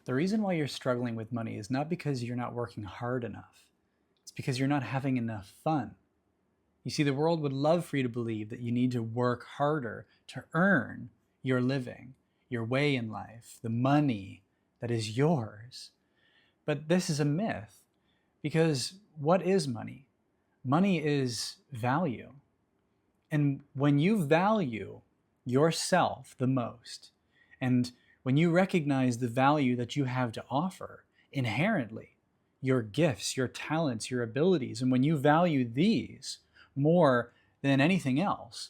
The reason why you're struggling with money is not because you're not working hard enough. It's because you're not having enough fun. You see, the world would love for you to believe that you need to work harder to earn your living, your way in life, the money that is yours. But this is a myth, because what is money? Money is value. And when you value yourself the most, and when you recognize the value that you have to offer inherently, your gifts, your talents, your abilities, and when you value these more than anything else,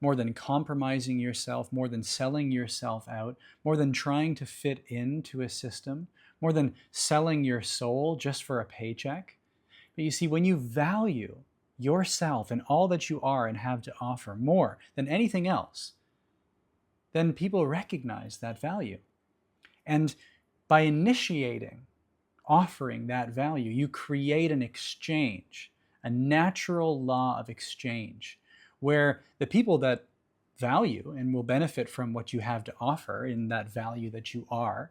more than compromising yourself, more than selling yourself out, more than trying to fit into a system, more than selling your soul just for a paycheck. But you see, when you value yourself and all that you are and have to offer more than anything else, then people recognize that value. And by initiating, offering that value, you create an exchange, a natural law of exchange, where the people that value and will benefit from what you have to offer in that value that you are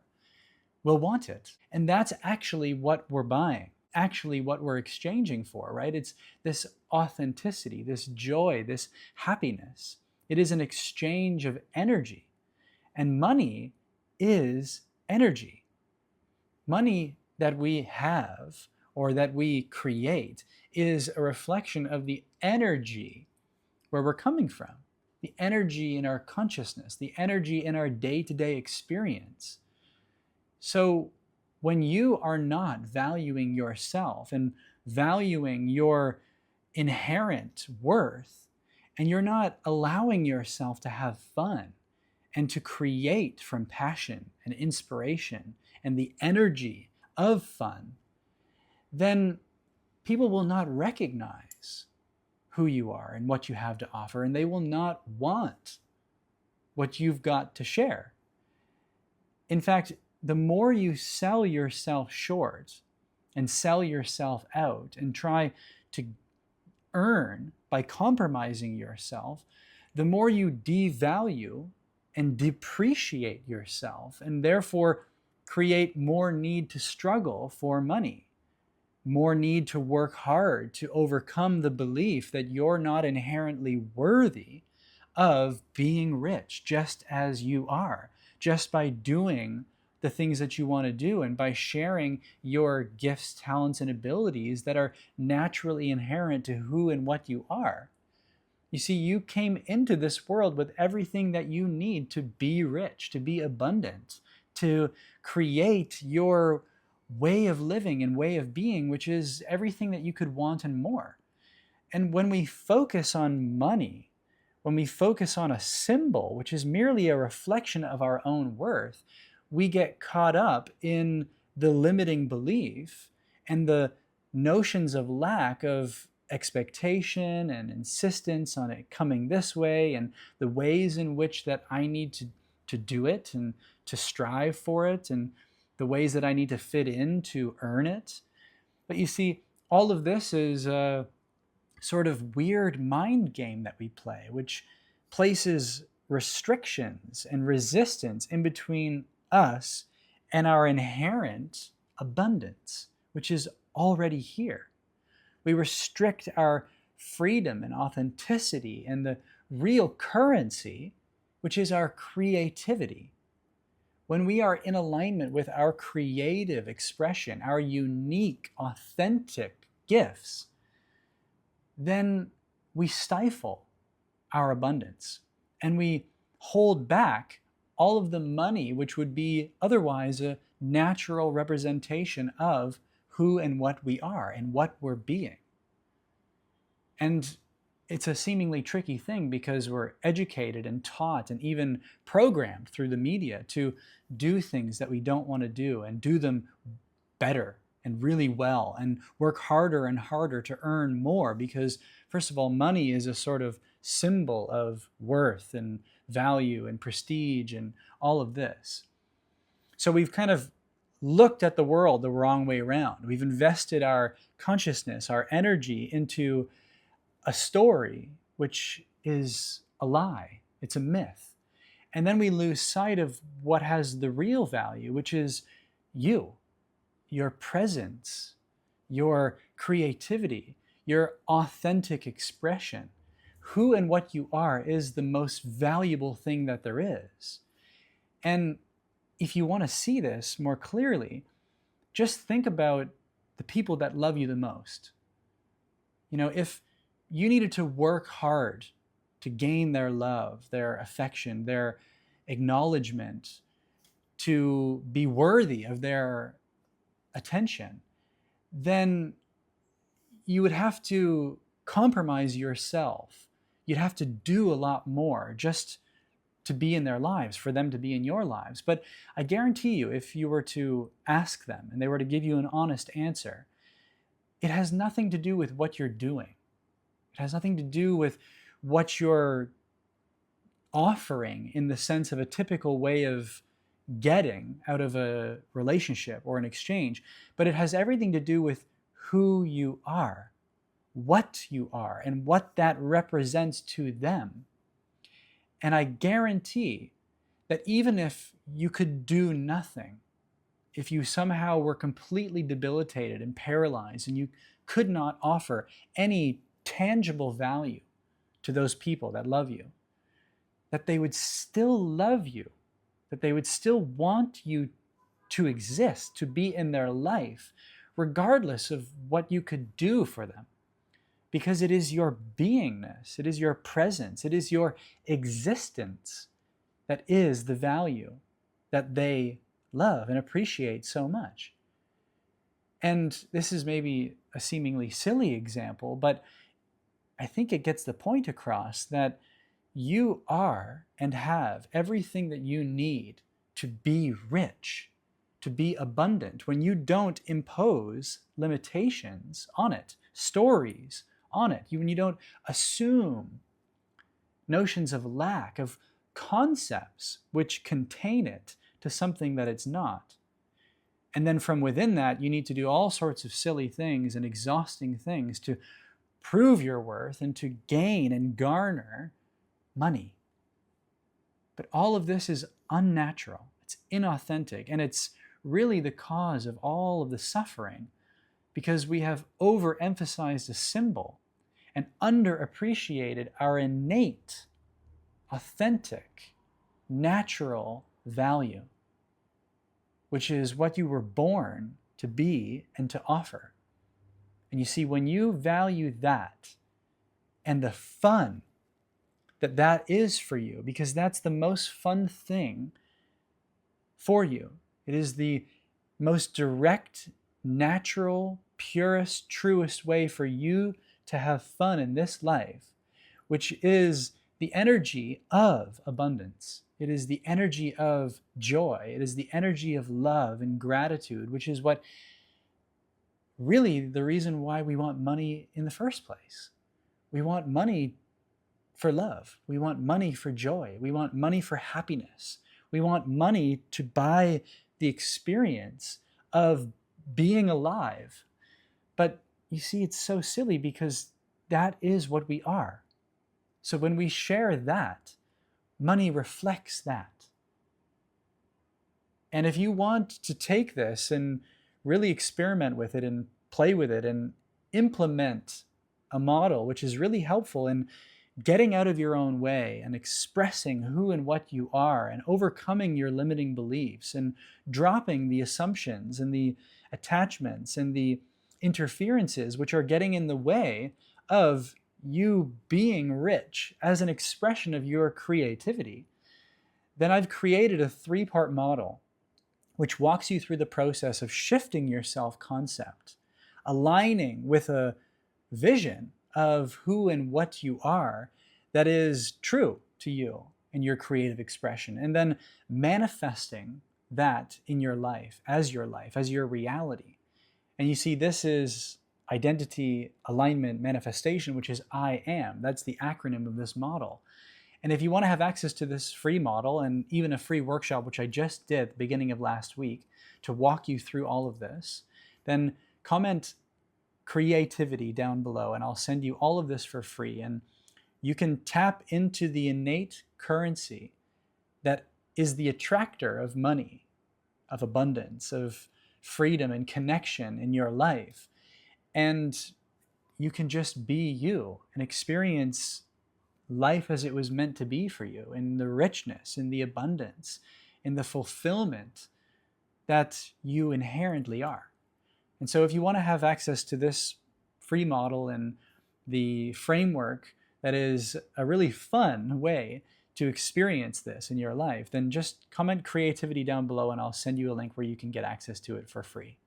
will want it. And that's actually what we're buying, actually what we're exchanging for, right? It's this authenticity, this joy, this happiness. It is an exchange of energy. And money is energy. Money that we have or that we create is a reflection of the energy where we're coming from, the energy in our consciousness, the energy in our day-to-day experience. So when you are not valuing yourself and valuing your inherent worth, and you're not allowing yourself to have fun and to create from passion and inspiration and the energy of fun, then people will not recognize who you are and what you have to offer, and they will not want what you've got to share. In fact, the more you sell yourself short and sell yourself out and try to earn by compromising yourself, the more you devalue and depreciate yourself, and therefore create more need to struggle for money, more need to work hard to overcome the belief that you're not inherently worthy of being rich just as you are, just by doing the things that you want to do and by sharing your gifts, talents, and abilities that are naturally inherent to who and what you are. You see, you came into this world with everything that you need to be rich, to be abundant, to create your way of living and way of being, which is everything that you could want and more. And when we focus on money, when we focus on a symbol, which is merely a reflection of our own worth, we get caught up in the limiting belief and the notions of lack of expectation and insistence on it coming this way, and the ways in which that I need to do it and to strive for it, and the ways that I need to fit in to earn it. But you see, all of this is a sort of weird mind game that we play, which places restrictions and resistance in between us and our inherent abundance, which is already here. We restrict our freedom and authenticity and the real currency, which is our creativity. When we are in alignment with our creative expression, our unique, authentic gifts, then we stifle our abundance and we hold back all of the money which would be otherwise a natural representation of who and what we are and what we're being. And it's a seemingly tricky thing because we're educated and taught and even programmed through the media to do things that we don't want to do and do them better and really well and work harder and harder to earn more because, first of all, money is a sort of symbol of worth and value and prestige and all of this. So we've kind of looked at the world the wrong way around. We've invested our consciousness, our energy into a story which is a lie. It's a myth. And then we lose sight of what has the real value, which is you, your presence, your creativity, your authentic expression. Who and what you are is the most valuable thing that there is. And if you want to see this more clearly, just think about the people that love you the most. If you needed to work hard to gain their love, their affection, their acknowledgement, to be worthy of their attention, then you would have to compromise yourself. You'd have to do a lot more just to be in their lives, for them to be in your lives. But I guarantee you, if you were to ask them and they were to give you an honest answer, it has nothing to do with what you're doing. It has nothing to do with what you're offering in the sense of a typical way of getting out of a relationship or an exchange, but it has everything to do with who you are, what you are, and what that represents to them. And I guarantee that even if you could do nothing, if you somehow were completely debilitated and paralyzed and you could not offer any tangible value to those people that love you, that they would still love you, that they would still want you to exist, to be in their life, regardless of what you could do for them. Because it is your beingness, it is your presence, it is your existence that is the value that they love and appreciate so much. And this is maybe a seemingly silly example, but I think it gets the point across that you are and have everything that you need to be rich, to be abundant, when you don't impose limitations on it, stories on it, when you don't assume notions of lack, of concepts which contain it to something that it's not. And then from within that, you need to do all sorts of silly things and exhausting things to prove your worth and to gain and garner money. But all of this is unnatural, it's inauthentic, and it's really the cause of all of the suffering, because we have overemphasized a symbol and underappreciated our innate, authentic, natural value, which is what you were born to be and to offer. And you see, when you value that and the fun that that is for you, because that's the most fun thing for you, it is the most direct, natural, purest, truest way for you to have fun in this life, which is the energy of abundance. It is the energy of joy. It is the energy of love and gratitude, which is what really the reason why we want money in the first place. We want money for love. We want money for joy. We want money for happiness. We want money to buy the experience of being alive. But you see, it's so silly because that is what we are. So when we share that, money reflects that. And if you want to take this and really experiment with it and play with it and implement a model which is really helpful in getting out of your own way and expressing who and what you are and overcoming your limiting beliefs and dropping the assumptions and the attachments and the interferences which are getting in the way of you being rich as an expression of your creativity, then I've created a 3-part model which walks you through the process of shifting your self-concept, aligning with a vision of who and what you are that is true to you and your creative expression, and then manifesting that in your life, as your reality. And you see, this is identity, alignment, manifestation, which is I am. That's the acronym of this model. And if you want to have access to this free model and even a free workshop, which I just did at the beginning of last week to walk you through all of this, then comment creativity down below and I'll send you all of this for free. And you can tap into the innate currency that is the attractor of money, of abundance, of freedom and connection in your life. And you can just be you and experience life as it was meant to be for you, in the richness, in the abundance, in the fulfillment that you inherently are. And so if you want to have access to this free model and the framework that is a really fun way to experience this in your life, then just comment creativity down below and I'll send you a link where you can get access to it for free.